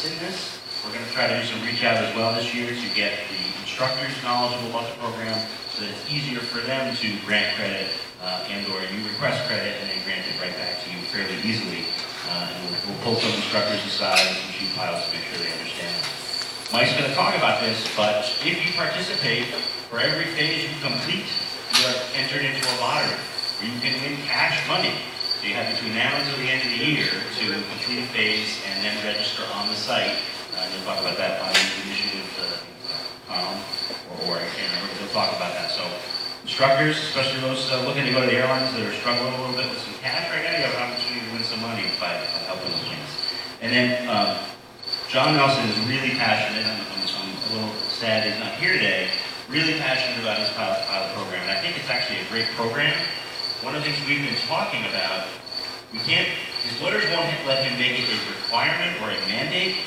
in this. We're going to try to do some reach out as well this year to get the instructors knowledgeable about the program so that it's easier for them to grant credit and or you request credit and then grant it right back to you fairly easily. And we'll pull some instructors aside and some chief pilots to make sure they understand it. Mike's going to talk about this, but if you participate, for every phase you complete, you are entered into a lottery where you can win cash money. So you have between now until the end of the year to complete a phase and then register on the site. We'll talk about that on the initiative or I can't remember, we'll talk about that. So instructors, especially those looking to go to the airlines that are struggling a little bit with some cash right now, you have an opportunity to win some money by helping those things. And then John Nelson is really passionate. I'm a little sad he's not here today. Really passionate about his pilot program, and I think it's actually a great program. One of the things we've been talking about, his lawyers won't let him make it a requirement or a mandate,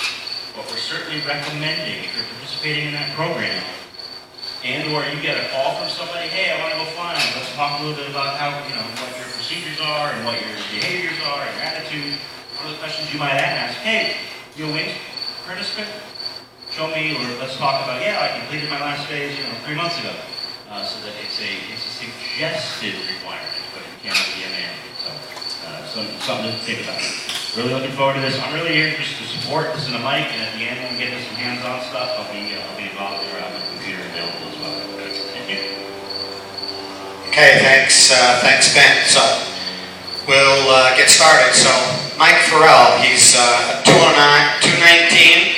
but we're certainly recommending, if you're participating in that program, and or you get a call from somebody, hey, I want to go flying, let's talk a little bit about how, what your procedures are and what your behaviors are and your attitude. One of the questions you might ask, hey, you a wings participant? Show me, or let's talk about, yeah, I completed my last phase, 3 months ago. So that it's a suggested requirement, but it can't be a mandate. So something to think about. Really looking forward to this. I'm really here just to support. This is a mic, and at the end, when we get to some hands-on stuff, I'll be involved around the computer available as well. Thank you. Okay, thanks, Ben. So we'll get started. So Mike Farrell, he's 219,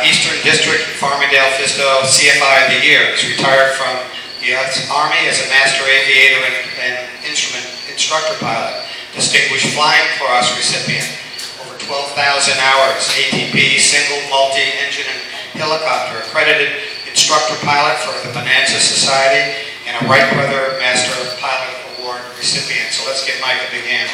Eastern District, Farmingdale, Fisto, CFI of the Year. He's retired from the U.S. Army as a Master Aviator and Instrument Instructor Pilot. Distinguished Flying Cross recipient, over 12,000 hours, ATP, single, multi-engine, and helicopter, accredited instructor pilot for the Bonanza Society, and a Wright Brother Master Pilot Award recipient. So let's give Mike a big hand.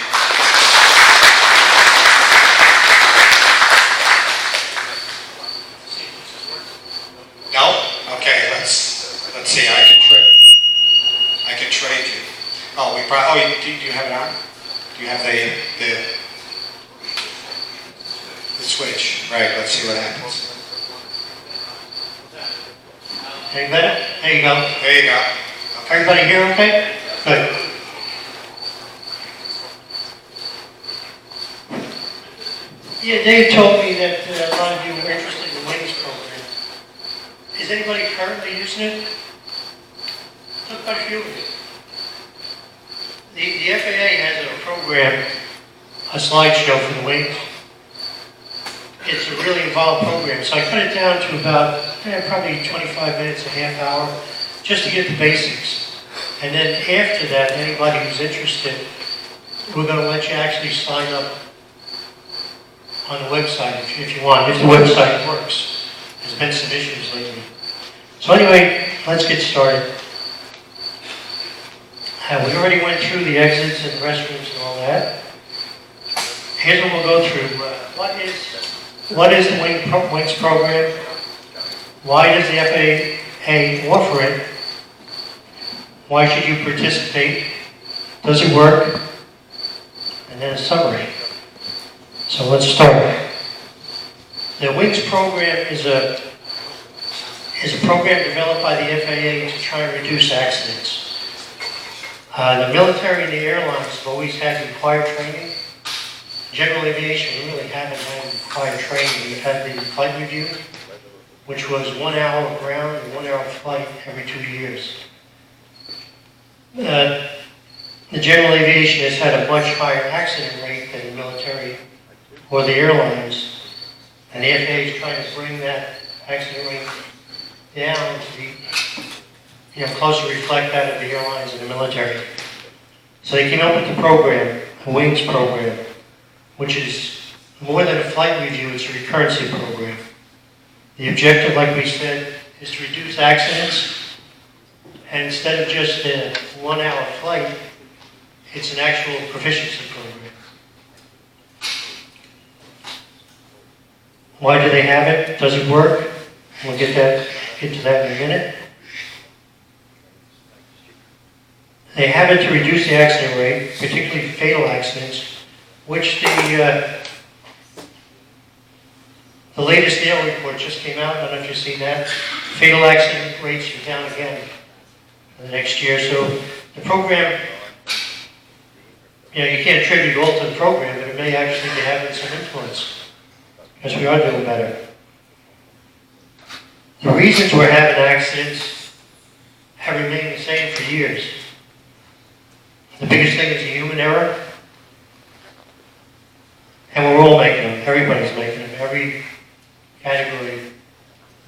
No? Okay, let's see. I can trade you. Oh, do you have it on? Do you have the switch? Right, let's see what happens. Any better? There you go. There you go. Okay. Everybody here okay? Good. Yeah, Dave told me that a lot of you were interested in the wings program. Is anybody currently using it? Took quite a few of you. The FAA has a program, a slideshow for the wings. It's a really involved program, so I cut it down to about probably 25 minutes, a half hour, just to get the basics. And then after that, anybody who's interested, we're going to let you actually sign up on the website if you want, if the website works. There's been some issues lately. So anyway, let's get started. We already went through the exits and the restrooms and all that. Here's what we'll go through. What is the Wings program? Why does the FAA offer it? Why should you participate? Does it work? And then a summary. So let's start. The Wings program is a program developed by the FAA to try and reduce accidents. The military and the airlines have always had required training. General aviation, we really haven't had required training. We've had the flight review, which was 1 hour of ground and 1 hour of flight every 2 years. The general aviation has had a much higher accident rate than the military or the airlines. And the FAA is trying to bring that accident rate down to be closer to reflect that of the airlines and the military. So they came up with the program, the Wings program, which is more than a flight review, it's a recurrency program. The objective, like we said, is to reduce accidents, and instead of just a 1 hour flight, it's an actual proficiency program. Why do they have it? Does it work? We'll get to that in a minute. They have it to reduce the accident rate, particularly fatal accidents, which The latest nail report just came out, I don't know if you've seen that. Fatal accident rates are down again for the next year. So the program, you can't attribute all to the program, but it may actually be having some influence, because we are doing better. The reasons we're having accidents have remained the same for years. The biggest thing is the human error, and we're all making them. Everybody's making them. Every category.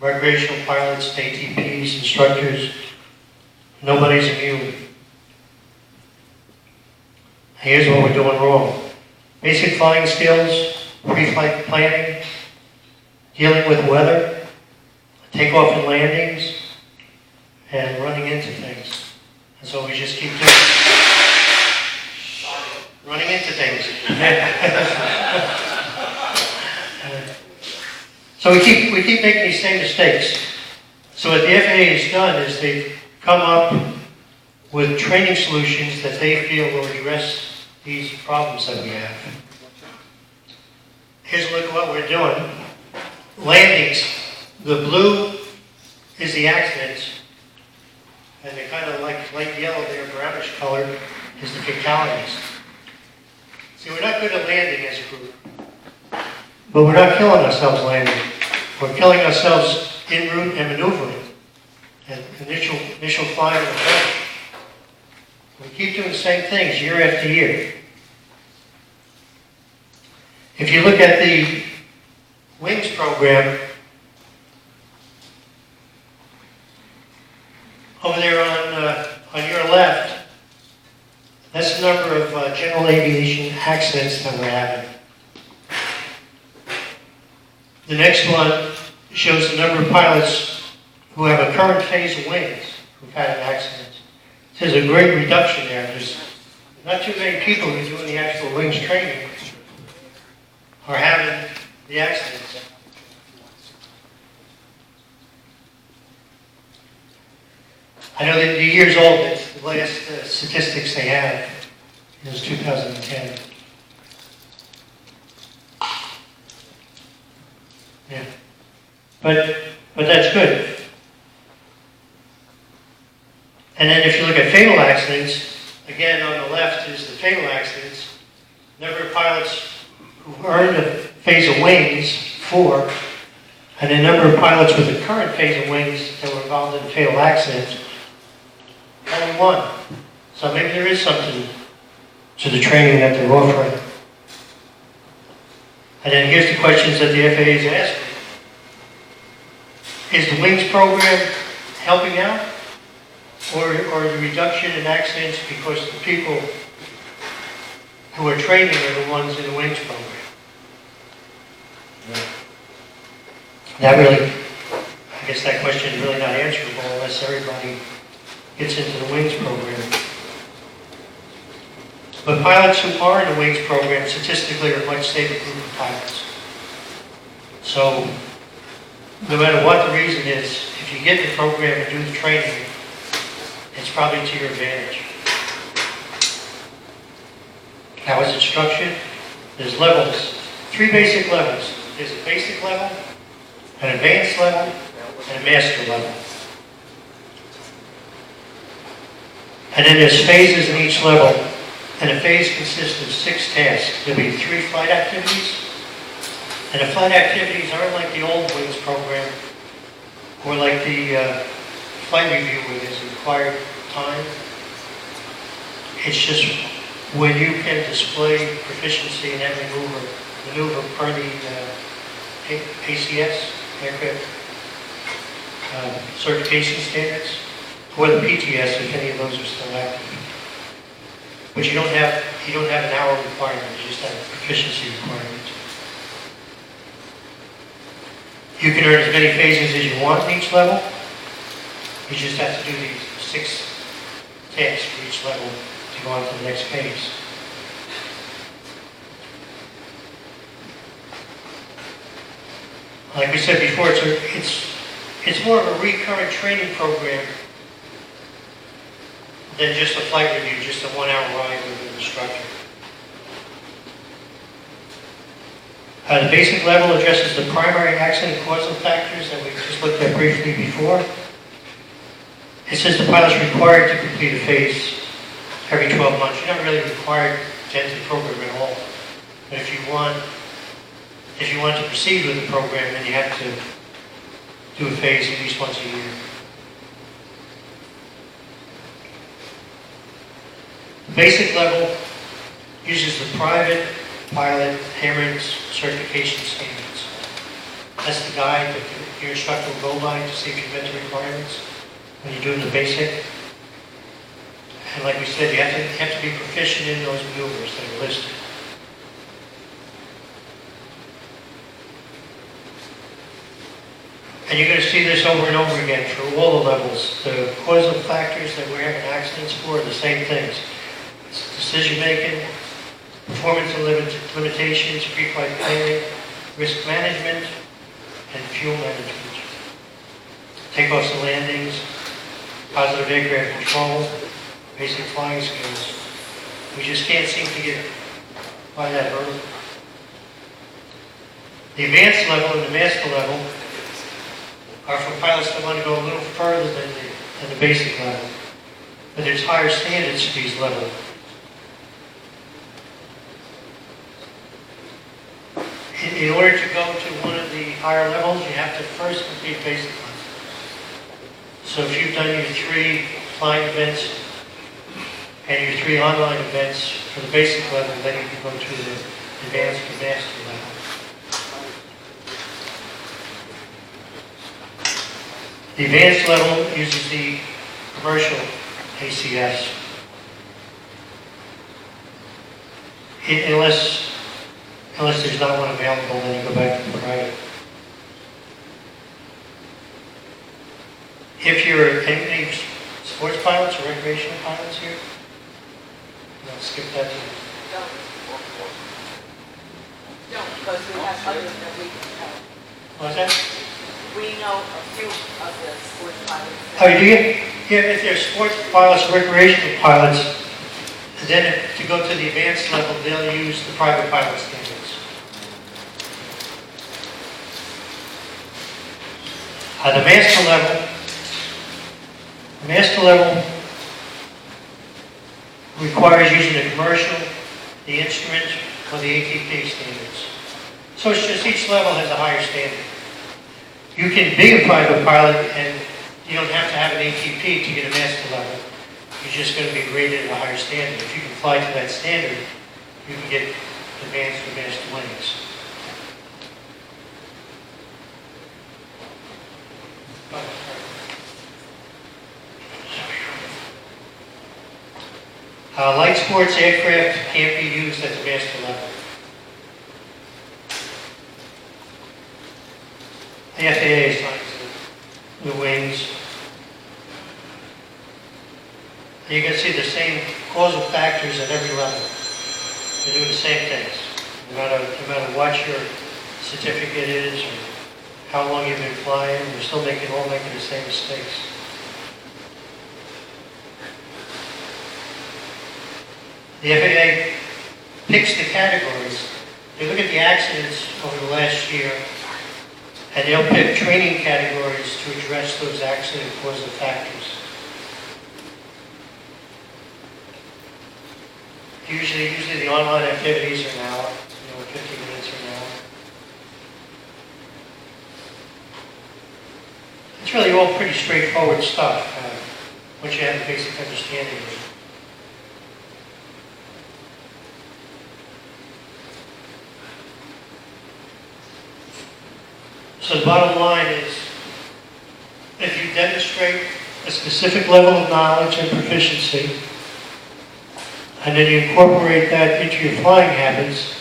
Recreational pilots, ATPs, instructors, nobody's immune. Here's what we're doing wrong. Basic flying skills, pre-flight planning, dealing with weather, takeoff and landings, and running into things. And so we just keep doing running into things. So we keep making these same mistakes. So what the FAA has done is they've come up with training solutions that they feel will address these problems that we have. Here's a look at what we're doing. Landings. The blue is the accidents, and they're kind of like light yellow there, brownish color, is the fatalities. See, we're not good at landing as a group, but we're not killing ourselves landing. We're killing ourselves en route and maneuvering, and initial flying and approach. We keep doing the same things year after year. If you look at the wings program, over there on your left, that's the number of general aviation accidents that we're having. The next one shows the number of pilots who have a current phase of wings who've had an accident. There's a great reduction there. There's not too many people who are doing the actual wings training are having the accidents. I know that the year's old, it's the latest statistics they have is 2010. Yeah. But that's good. And then if you look at fatal accidents, again on the left is the fatal accidents. Number of pilots who earned a phase of wings, 4, and the number of pilots with the current phase of wings that were involved in fatal accidents, only 1. So maybe there is something to the training that they're offering. And then here's the questions that the FAA is asking. Is the wings program helping out? Or the reduction in accidents because the people who are training are the ones in the wings program? That really, I guess that question is really not answerable unless everybody gets into the wings program. But pilots who are in the wings program statistically are a much safer group of pilots. So, no matter what the reason is, if you get the program and do the training, it's probably to your advantage. How is it structured? There's levels, 3 basic levels. There's a basic level, an advanced level, and a master level. And then there's phases in each level, and a phase consists of 6 tasks. There'll be 3 flight activities, and the flight activities aren't like the old wings program, or like the flight review where there's a required time. It's just when you can display proficiency in that maneuver per the ACS, aircraft certification standards, or the PTS if any of those are still active. But you don't have an hour requirement, you just have a proficiency requirement. You can earn as many phases as you want in each level. You just have to do these 6 tasks for each level to go on to the next phase. Like we said before, it's more of a recurrent training program than just a flight review, just a 1-hour ride with an instructor. The basic level addresses the primary accident causal factors that we just looked at briefly before. It says the pilot is required to complete a phase every 12 months. You're not really required to enter the program at all. But if you want to proceed with the program, then you have to do a phase at least once a year. The basic level uses the private pilot AMRIN's certification standards. That's the guide that your instructor will go by to see if you met the requirements when you're doing the basic. And like we said, you have to be proficient in those maneuvers that are listed. And you're going to see this over and over again for all the levels. The causal factors that we're having accidents for are the same things. It's decision making, performance and limitations, pre-flight planning, risk management, and fuel management. Takeoffs and landings, positive aircraft control, basic flying skills. We just can't seem to get by that hurdle. The advanced level and the master level are for pilots that want to go a little further than the basic level. But there's higher standards for these levels. In order to go to one of the higher levels, you have to first complete basic level. So if you've done your 3 flying events and your 3 online events for the basic level, then you can go to the advanced or master level. The advanced level uses the commercial ACS. Unless there's not one available, then you go back to the private. If you're any sports pilots or recreational pilots here, I'll skip that. Don't, because we have others that we can help. What's that? We know a few of the sports pilots. Oh, do you? Yeah, if they're sports pilots or recreational pilots, then to go to the advanced level, they'll use the private pilot standards. The master level requires using the commercial, the instrument, or the ATP standards. So it's just each level has a higher standard. You can be a private pilot and you don't have to have an ATP to get a master level. You're just going to be graded at a higher standard. If you can fly to that standard, you can get advanced or master wings. Light sports aircraft can't be used at the master level. The FAA assigns the wings. And you can see the same causal factors at every level. They're doing the same things. No matter what your certificate is or how long you've been flying, we're still all making the same mistakes. The FAA picks the categories. They look at the accidents over the last year, and they'll pick training categories to address those accident causal factors. Usually the online activities are an hour, 15 minutes or an hour. It's really all pretty straightforward stuff once you have a basic understanding of it. So the bottom line is, if you demonstrate a specific level of knowledge and proficiency, and then you incorporate that into your flying habits,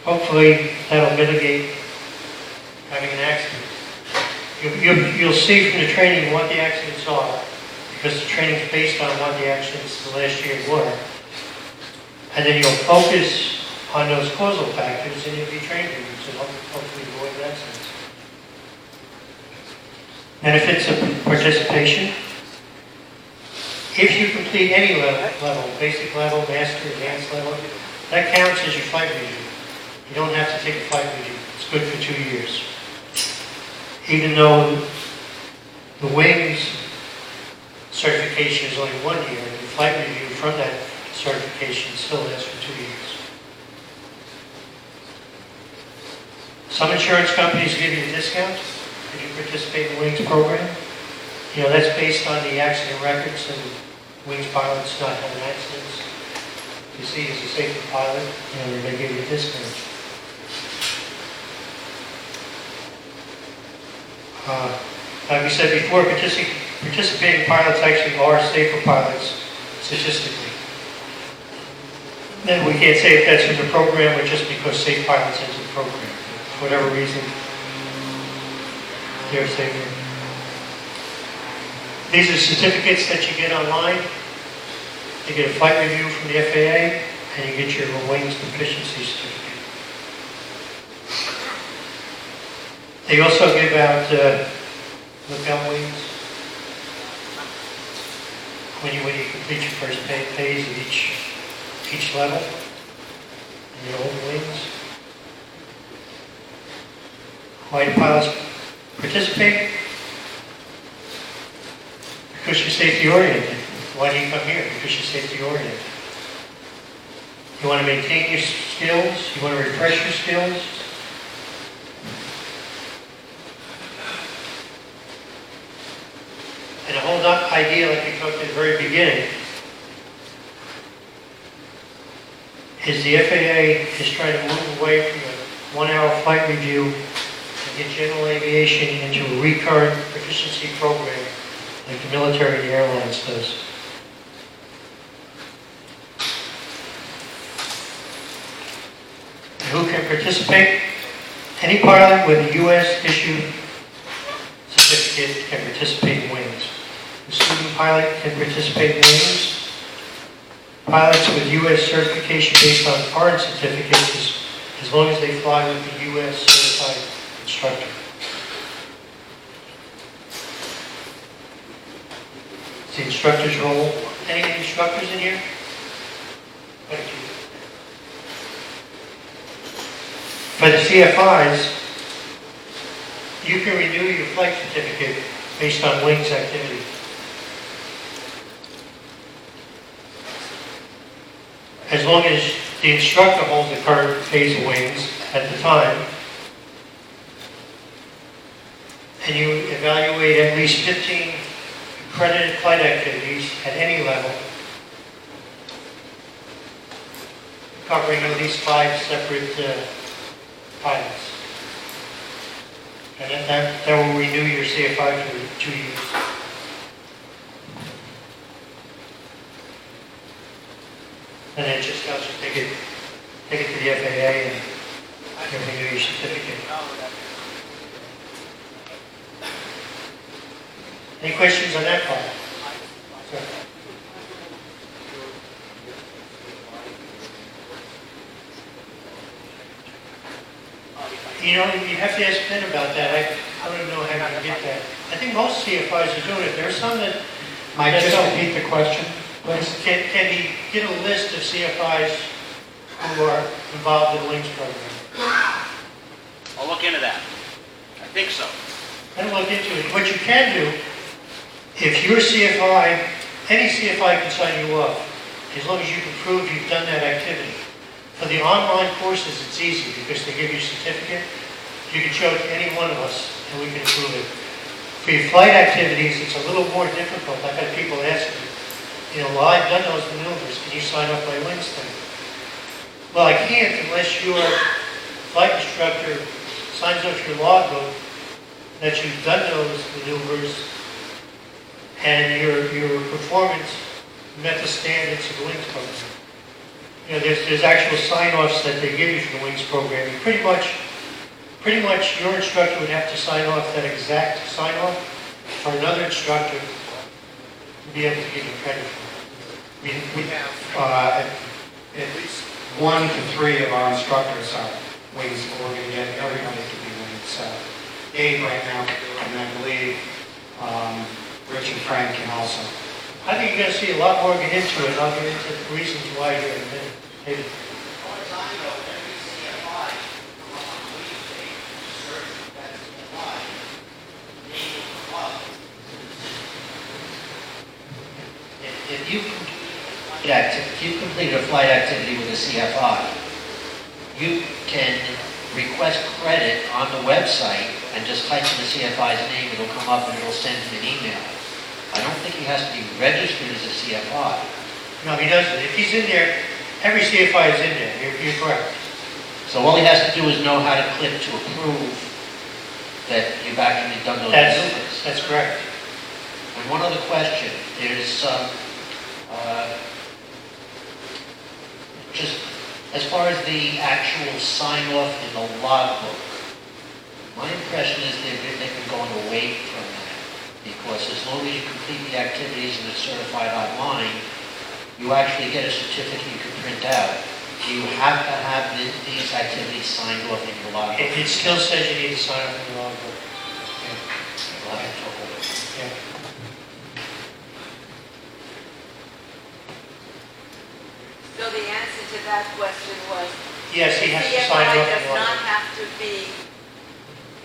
hopefully that'll mitigate having an accident. You'll see from the training what the accidents are, because the training is based on what the accidents the last year were. And then you'll focus on those causal factors and you'll be trained in them to hopefully avoid accidents. Benefits of participation. If you complete any level, basic level, master, advanced level, that counts as your flight review. You don't have to take a flight review. It's good for 2 years. Even though the wings certification is only 1 year, the flight review from that certification still lasts for 2 years. Some insurance companies give you a discount if you participate in the Wings program. You know, that's based on the accident records and Wings pilots not having accidents. You see, as a safety pilot, you know, they give you a discount. Like we said before, participating pilots actually are safer pilots statistically. Then we can't say if that's in the program or just because safe pilots enter the program. For whatever reason, they're safer. These are certificates that you get online. You get a flight review from the FAA, and you get your wings proficiency certificate. They also give out lookout wings when you complete your first phase of each level, and your own wings. Why do pilots participate? Because you're safety oriented. Why do you come here? Because you're safety oriented. You want to maintain your skills, you want to refresh your skills. And the whole idea, like we talked at the very beginning, is the FAA is trying to move away from a 1-hour flight review and get general aviation into a recurrent proficiency program like the military and the airlines does. And who can participate? Any pilot with a U.S. issued certificate can participate in wings. A student pilot can participate in wings. Pilots with U.S. certification based on foreign certificates, as long as they fly with the U.S. certified instructor. It's the instructor's role. Any instructors in here? Thank you. For the CFIs, you can renew your flight certificate based on wings activity. As long as the instructor holds the current phase of wings at the time, and you evaluate at least 15 accredited flight activities at any level, covering at least 5 separate pilots. And that will renew your CFI for 2 years. And then just helps you take it to the FAA and renew your certificate. Any questions on that part? Sir. You know, you have to ask Ben about that. I don't know how to get that. I think most CFIs are doing it. There are some that... Mike, just repeat the question, please. Can he get a list of CFIs who are involved in the Wings program? I'll look into that. I think so. And look into it. What you can do, if you're CFI, any CFI can sign you up, as long as you can prove you've done that activity. For the online courses, it's easy because they give you a certificate. You can show it to any one of us, and we can approve it. For your flight activities, it's a little more difficult. I've had people ask me, you know, well, I've done those maneuvers. Can you sign up my wings thing? Well, I can't unless your flight instructor signs off your logbook that you've done those maneuvers and your performance met the standards of the Wings program. You know, there's actual sign-offs that they give you for the Wings program. You pretty much your instructor would have to sign off that exact sign-off for another instructor to be able to give you credit for it. We have at least 1 to 3 of our instructors are Wings, but we're going to get everybody to be Wings. Dave right now, and I believe Rich and Frank can also. I think you're going to see a lot more get into it. I'll get into the reasons why here in a minute. David. if you've completed a flight activity with a CFI, you can request credit on the website and just type in the CFI's name, it'll come up and it'll send him an email. I don't think he has to be registered as a CFI. No, he doesn't. If he's in there, every CFI is in there. You're correct. So all he has to do is know how to click to approve that you've actually done those maneuvers. That's correct. And one other question, there's just as far as the actual sign-off in the logbook, my impression is they've been going away from that, because as long as you complete the activities and it's certified online, you actually get a certificate you can print out. Do you have to have these activities signed off in your logbook? It still says you need to sign up in the logbook. We'll have to talk about it. Yeah. So the answer to that question was, Yes, he has to sign CFI up in does the not logbook. have to be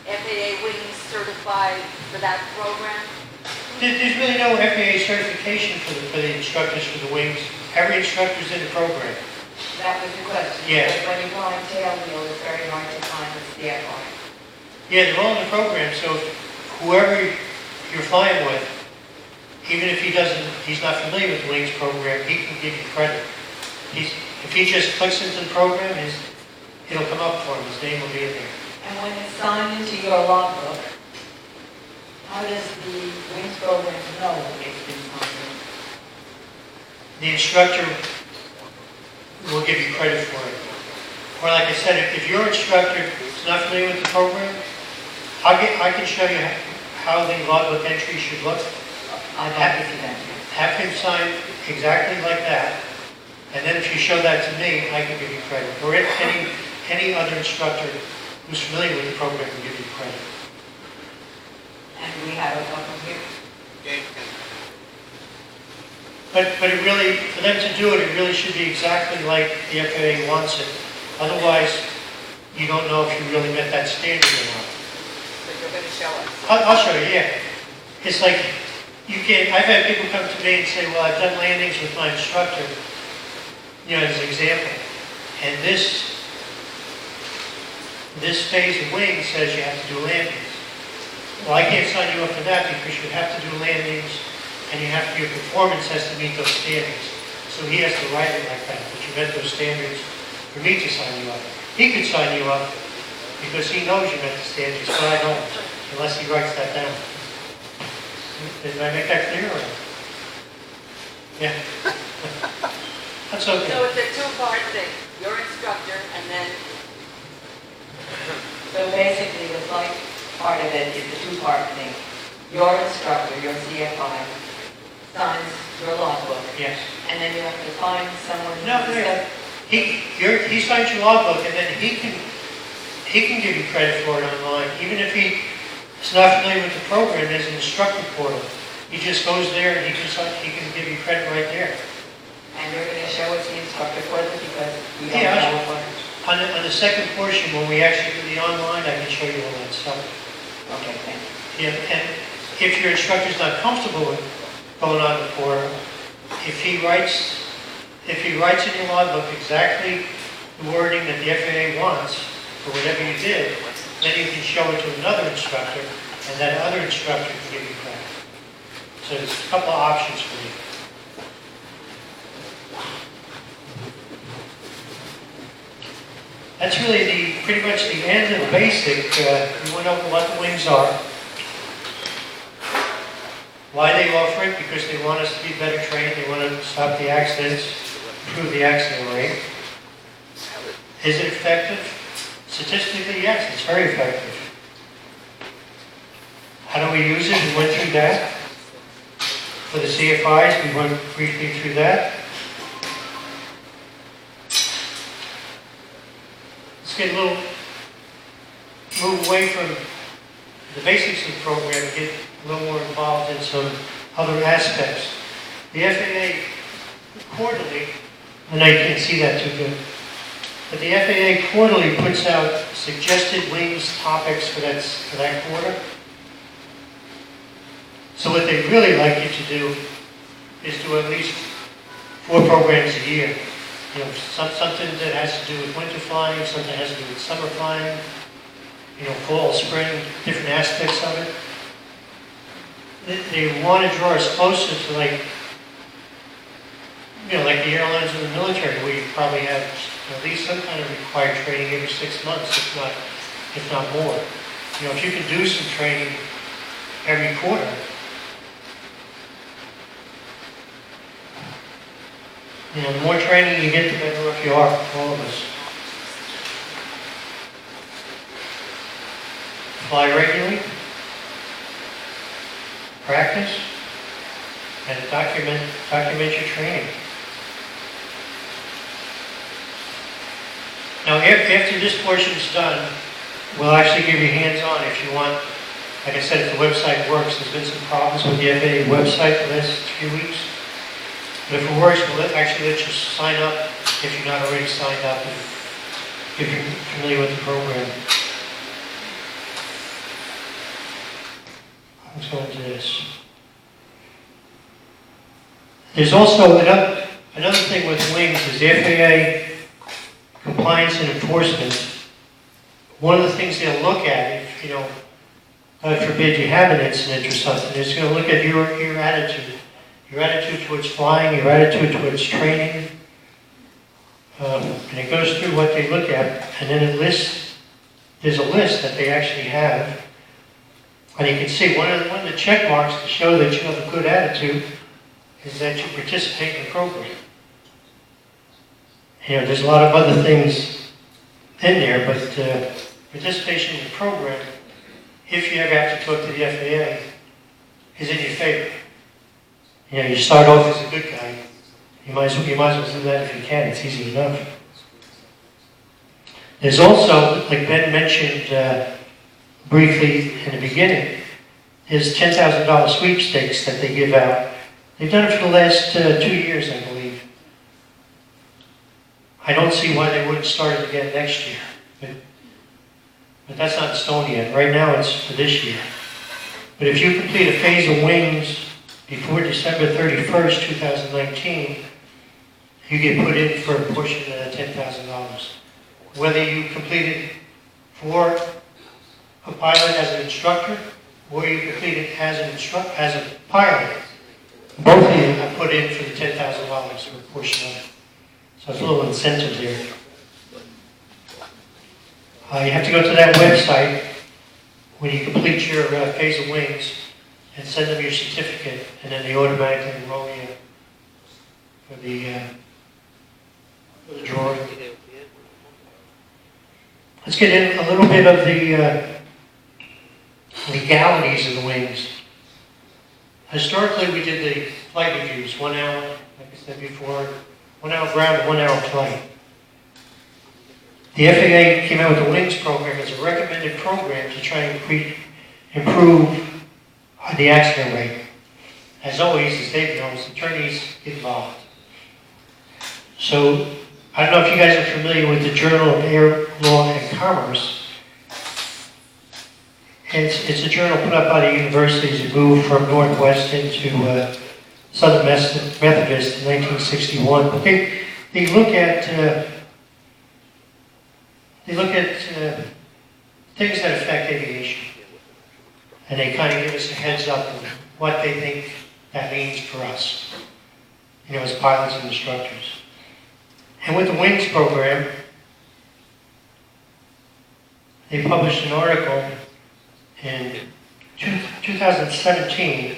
FAA wings certified for that program? There's really no FAA certification for the instructors for the wings. Every instructor's in the program. That was the question. Yeah. Because when you go on tail wheel, it's very hard to find the CFI. Yeah, they're all in the program, so whoever you're flying with, even if he's not familiar with the wings program, he can give you credit. If he just clicks into the program, it'll come up for him, his name will be in there. And when it's signed into your logbook, how does the wings program know it's been signed in? The instructor will give you credit for it. Or like I said, if your instructor is not familiar with the program, I can show you how the logbook entry should look. I'd have to see that. Have him sign exactly like that, and then if you show that to me, I can give you credit. Or if any other instructor who's familiar with the program can give you credit. And we have a couple here. But it really, for them to do it, it really should be exactly like the FAA wants it. Otherwise, you don't know if you really met that standard or not. But you're going to show us. I'll show you, yeah. It's like, I've had people come to me and say, well, I've done landings with my instructor, as an example. And this phase of wing says you have to do landings. Well, I can't sign you up for that because you have to do landings and your performance has to meet those standards. So he has to write it like that you met those standards for me to sign you up. He could sign you up because he knows you met the standards, but I don't, unless he writes that down. Did I make that clear or not? Yeah. That's okay. So it's a two-part thing, your instructor and then, So basically, the flight part of it is a two-part thing. Your instructor, your CFI, signs your logbook, Yes. and then you have to find someone. No, he signs your logbook, and then he can give you credit for it online. Even if he's not familiar with the program, there's an instructor portal. He just goes there and he can give you credit right there. And you're going to show us the instructor portal because we don't Yeah, know what. On the second portion, when we actually do the online, I can show you all that stuff. Okay, thank you. Yeah, and if your instructor's not comfortable with going on the portal, if he writes in your logbook exactly the wording that the FAA wants for whatever you did, then you can show it to another instructor, and that other instructor can give you credit. So there's a couple of options for you. That's really pretty much the end of the basic. We went over what the wings are, why they offer it, because they want us to be better trained, they want to stop the accidents, improve the accident rate. Is it effective? Statistically, yes, it's very effective. How do we use it? We went through that. For the CFIs, we went briefly through that. Let's get move away from the basics of the program and get a little more involved in some other aspects. The FAA quarterly, and I can't see that too good, but the FAA quarterly puts out suggested wings topics for that quarter. So what they'd really like you to do is do at least 4 programs a year. You know, something that has to do with winter flying, something that has to do with summer flying, you know, fall, spring, different aspects of it. They want to draw us closer to like, you know, like the airlines or the military, where you probably have at least some kind of required training every 6 months, if not more. You know, if you can do some training every quarter, you know, the more training you get, the better off you are for all of us. Fly regularly, practice, and document your training. Now, after this portion is done, we'll actually give you hands-on if you want. Like I said, if the website works, there's been some problems with the FAA website for the last few weeks. But if it works, we'll actually let you sign up if you're not already signed up, if you're familiar with the program. Let's go into this. There's also another thing with wings is the FAA compliance and enforcement. One of the things they'll look at, if, you know, God forbid you have an incident or something, is going to look at your attitude. Your attitude towards flying, your attitude towards training. And it goes through what they look at, and then there's a list that they actually have. And you can see one of the check marks to show that you have a good attitude is that you participate in the program. You know, there's a lot of other things in there, but participation in the program, if you ever have to talk to the FAA, is in your favor. You know, you start off as a good guy. You might as well do that if you can. It's easy enough. There's also, like Ben mentioned briefly in the beginning, is $10,000 sweepstakes that they give out. They've done it for the last 2 years, I believe. I don't see why they wouldn't start it again next year. But that's not in stone yet. Right now it's for this year. But if you complete a phase of wings before December 31st, 2019, you get put in for a portion of that $10,000. Whether you completed for a pilot as an instructor, or you completed as a pilot, both of you have put in for the $10,000 for a portion of it. So it's a little incentive there. You have to go to that website when you complete your phase of wings and send them your certificate, and then they automatically enroll you for the drawing. Let's get in a little bit of the legalities of the wings. Historically, we did the flight reviews, 1 hour, like I said before, 1 hour ground, 1 hour flight. The FAA came out with the WINGS program as a recommended program to try and improve the accident rate. As always, as Dave knows, attorneys get involved. So, I don't know if you guys are familiar with the Journal of Air Law and Commerce. It's a journal put up by the universities that moved from Northwestern to Southern Methodist in 1961. But they look at things that affect aviation, and they kind of give us a heads up on what they think that means for us, you know, as pilots and instructors. And with the WINGS program, they published an article in 2017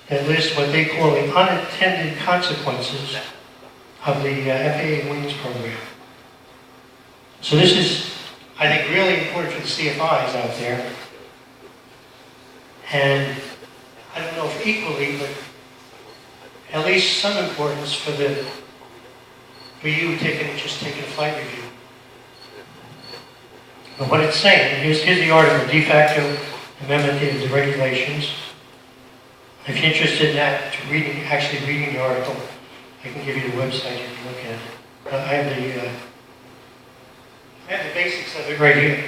that lists what they call the unintended consequences of the FAA WINGS program. So this is, I think, really important for the CFIs out there. And I don't know if equally, but at least some importance for you taking a flight review. But what it's saying, here's the article, de facto amendment to the regulations. If you're interested in that, actually reading the article, I can give you the website you can look at it. I have the basics of it right here.